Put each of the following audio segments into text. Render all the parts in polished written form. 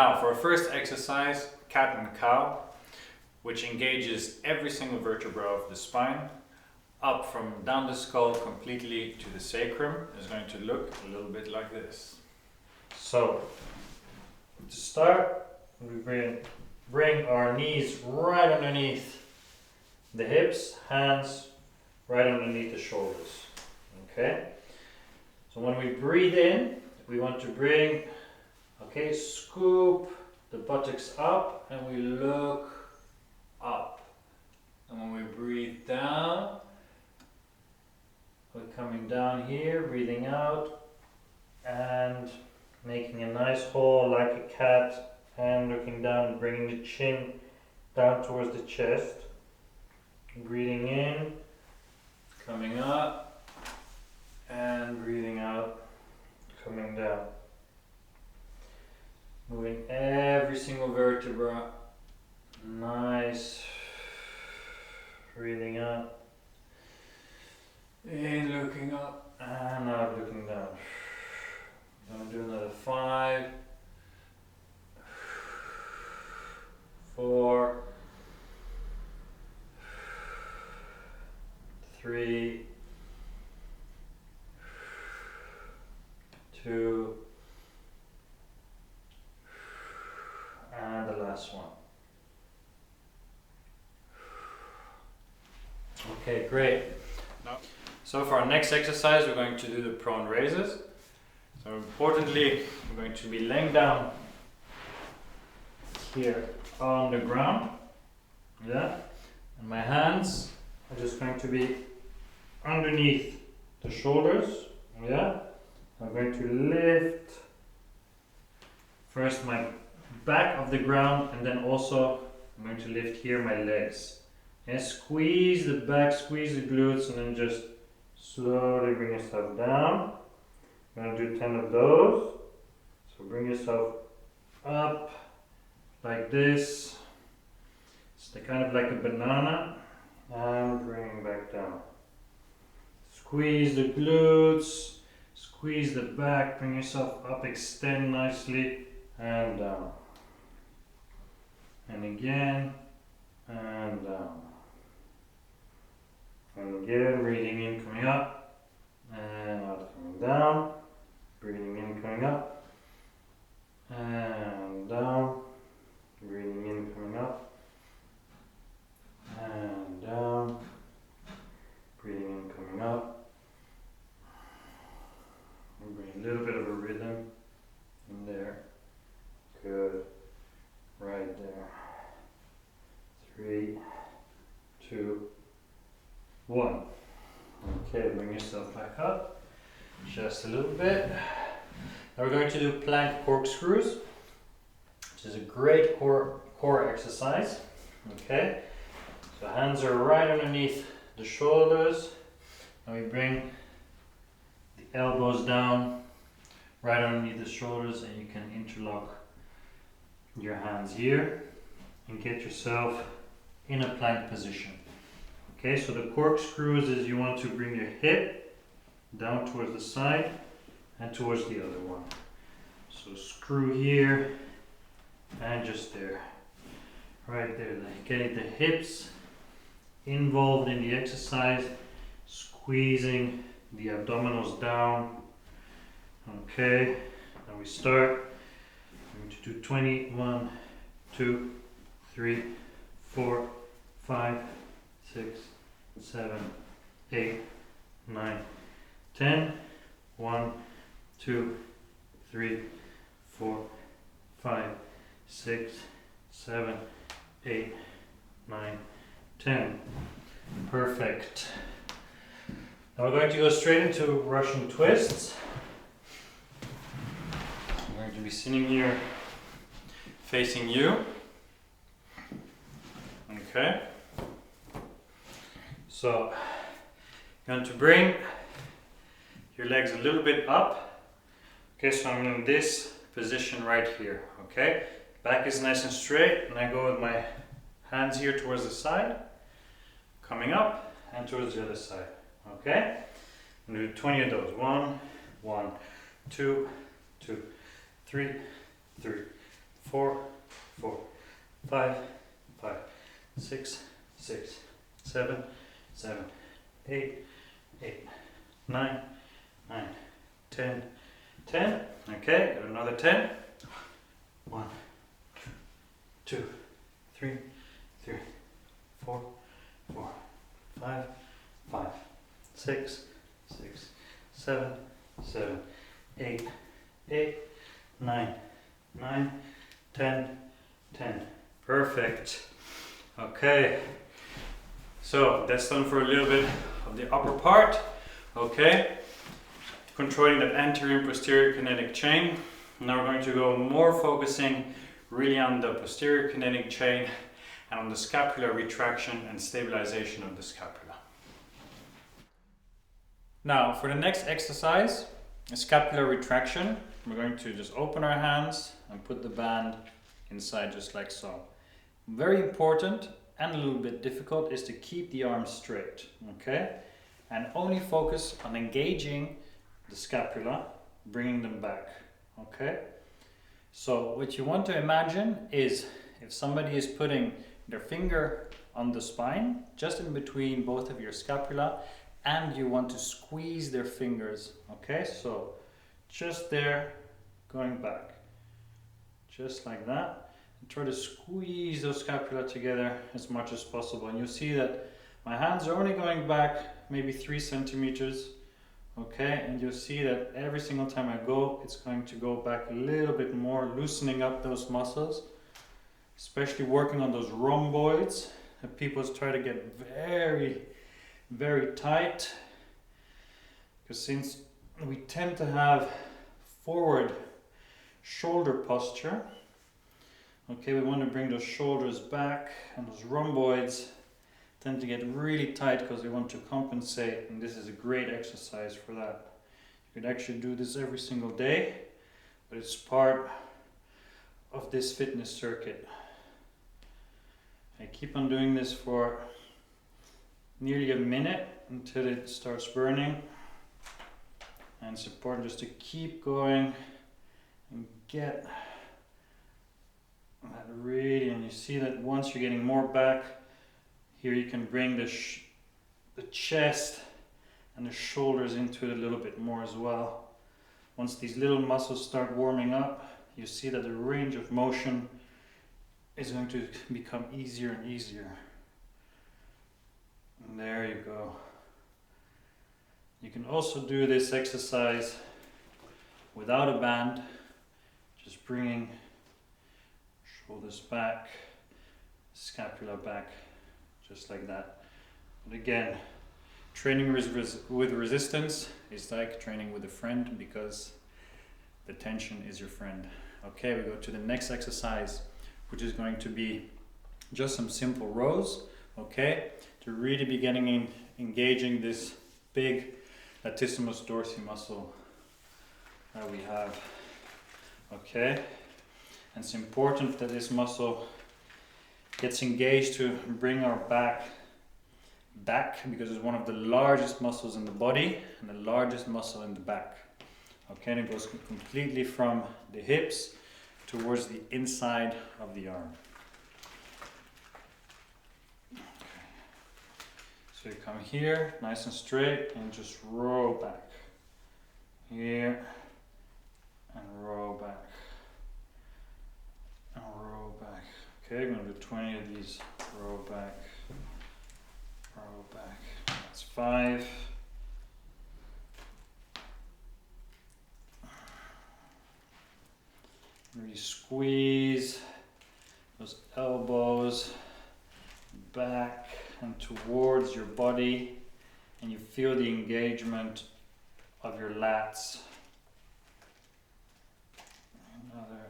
Now for our first exercise, cat and cow, which engages every single vertebra of the spine, up from down the skull completely to the sacrum, is going to look a little bit like this. So, to start, we bring our knees right underneath the hips, hands right underneath the shoulders. Okay? So when we breathe in, we want to bring, scoop the buttocks up and we look up. And when we breathe down, we're coming down here, breathing out and making a nice hole like a cat and looking down, bringing the chin down towards the chest. Breathing in, coming up and breathing out, coming down. Moving every single vertebra. Nice. Breathing out. In, looking up, and out, looking down. I'm going to do another 5, 4, 3, 2, and the last one. Okay, great. So for our next exercise, we're going to do the prone raises. So importantly, we're going to be laying down here on the ground. Yeah, and my hands are just going to be underneath the shoulders. Yeah, I'm going to lift first my back of the ground, and then also I'm going to lift here my legs. And squeeze the back, squeeze the glutes, and then just slowly bring yourself down. I'm going to do 10 of those. So bring yourself up like this. It's kind of like a banana. And bring back down. Squeeze the glutes, squeeze the back, bring yourself up, extend nicely, and down. And again, and down. And again, breathing in, coming up, and out, coming down. Breathing in, coming up, and down. Breathing in, coming up, and down. Breathing in, coming up. And bring a little bit of a rhythm in there. Good. Right there. 3, 2, 1. Okay, bring yourself back up just a little bit. Now we're going to do plank corkscrews, which is a great core exercise. Okay, so hands are right underneath the shoulders, and we bring the elbows down right underneath the shoulders, and you can interlock your hands here and get yourself in a plank position. Okay, so the corkscrews is you want to bring your hip down towards the side and towards the other one. So screw here and just there. Right there, getting the hips involved in the exercise, squeezing the abdominals down. Okay, and we start. I'm going to do 20, 1, 2, 3, 4, 5, 6, 7, 8, 9, 10. 1, 2, 3, 4, 5, 6, 7, 8, 9, 10. Perfect. Now we're going to go straight into Russian twists. I'm going to be sitting here facing you. Okay. So, you're going to bring your legs a little bit up. Okay, so I'm in this position right here. Okay, back is nice and straight, and I go with my hands here towards the side, coming up, and towards the other side. Okay, I'm going to do 20 of those. 1, 1, 2, 2, 3, 3, 4, 4, 5, 5, 6, 6, 7, 7, 8, 8, 9, 9, 10, 10. Okay, got another 10. 1, 2, 3, 3, 4, 4, 5, 5, 6, 6, 7, 7, 8, 8, 9, 9, 10, 10. Perfect. Okay. So that's done for a little bit of the upper part. Okay. Controlling that anterior and posterior kinetic chain. Now we're going to go more focusing really on the posterior kinetic chain and on the scapular retraction and stabilization of the scapula. Now for the next exercise, a scapular retraction, we're going to just open our hands and put the band inside just like so. Very important and a little bit difficult is to keep the arms straight, okay? And only focus on engaging the scapula, bringing them back, okay? So what you want to imagine is if somebody is putting their finger on the spine, just in between both of your scapula, and you want to squeeze their fingers, okay? So just there, going back, just like that. And try to squeeze those scapula together as much as possible. And you'll see that my hands are only going back maybe 3 centimeters, okay? And you'll see that every single time I go, it's going to go back a little bit more, loosening up those muscles, especially working on those rhomboids that people try to get very, very tight, because since we tend to have forward shoulder posture, okay, we want to bring those shoulders back, and those rhomboids tend to get really tight because we want to compensate, and this is a great exercise for that. You could actually do this every single day, but it's part of this fitness circuit. I keep on doing this for nearly a minute until it starts burning, and it's important just to keep going and get that really, and you see that once you're getting more back here, you can bring the chest and the shoulders into it a little bit more as well. Once these little muscles start warming up, you see that the range of motion is going to become easier and easier. And there you go. You can also do this exercise without a band, just bringing shoulders back, scapula back, just like that. But again, training with resistance is like training with a friend, because the tension is your friend. Okay, we go to the next exercise, which is going to be just some simple rows, okay, to really be engaging this big latissimus dorsi muscle that we have, okay. And it's important that this muscle gets engaged to bring our back, because it's one of the largest muscles in the body and the largest muscle in the back. Okay, and it goes completely from the hips towards the inside of the arm. Okay. So you come here, nice and straight, and just row back. Here, and row back. And row back. Okay, I'm going to do 20 of these. Row back. Row back. That's 5. Really squeeze those elbows back and towards your body, and you feel the engagement of your lats. Another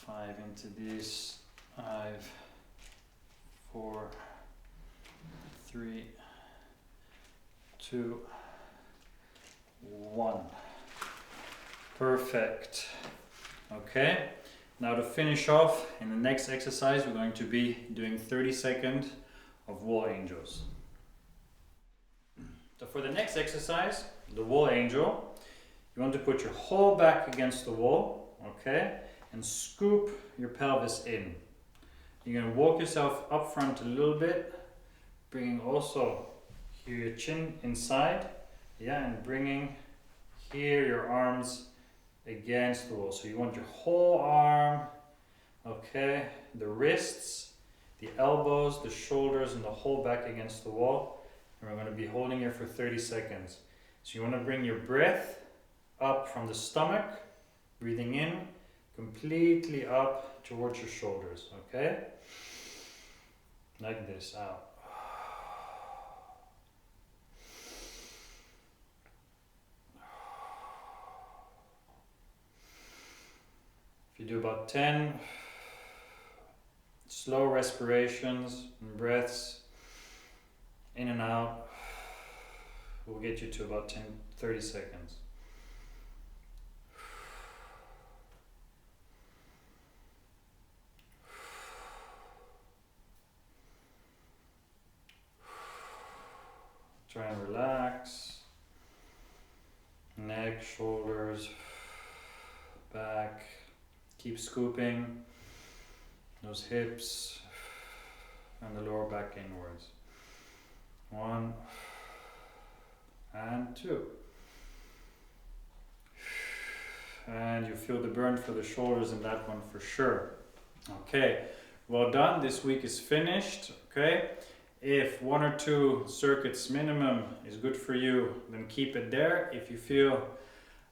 5 into these. 5, 4, 3, 2, 1. Perfect. Okay, now to finish off, in the next exercise we're going to be doing 30 seconds of wall angels. So for the next exercise, the wall angel, you want to put your whole back against the wall, okay? And scoop your pelvis in. You're gonna walk yourself up front a little bit, bringing also here your chin inside, yeah, and bringing here your arms against the wall. So you want your whole arm, okay, the wrists, the elbows, the shoulders, and the whole back against the wall. And we're going to be holding here for 30 seconds. So you want to bring your breath up from the stomach, breathing in, completely up towards your shoulders, okay? Like this, out. If you do about 10 slow respirations and breaths in and out, will get you to about 30 seconds. Try and relax. Neck, shoulders, back. Keep scooping those hips and the lower back inwards. 1 and 2. And you feel the burn for the shoulders in that one for sure. Okay, well done. This week is finished. Okay, if 1 or 2 circuits minimum is good for you, then keep it there. If you feel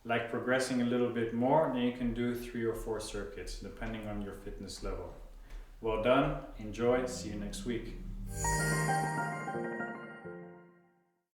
like progressing a little bit more, then you can do 3 or 4 circuits depending on your fitness level. Well done, enjoy, see you next week.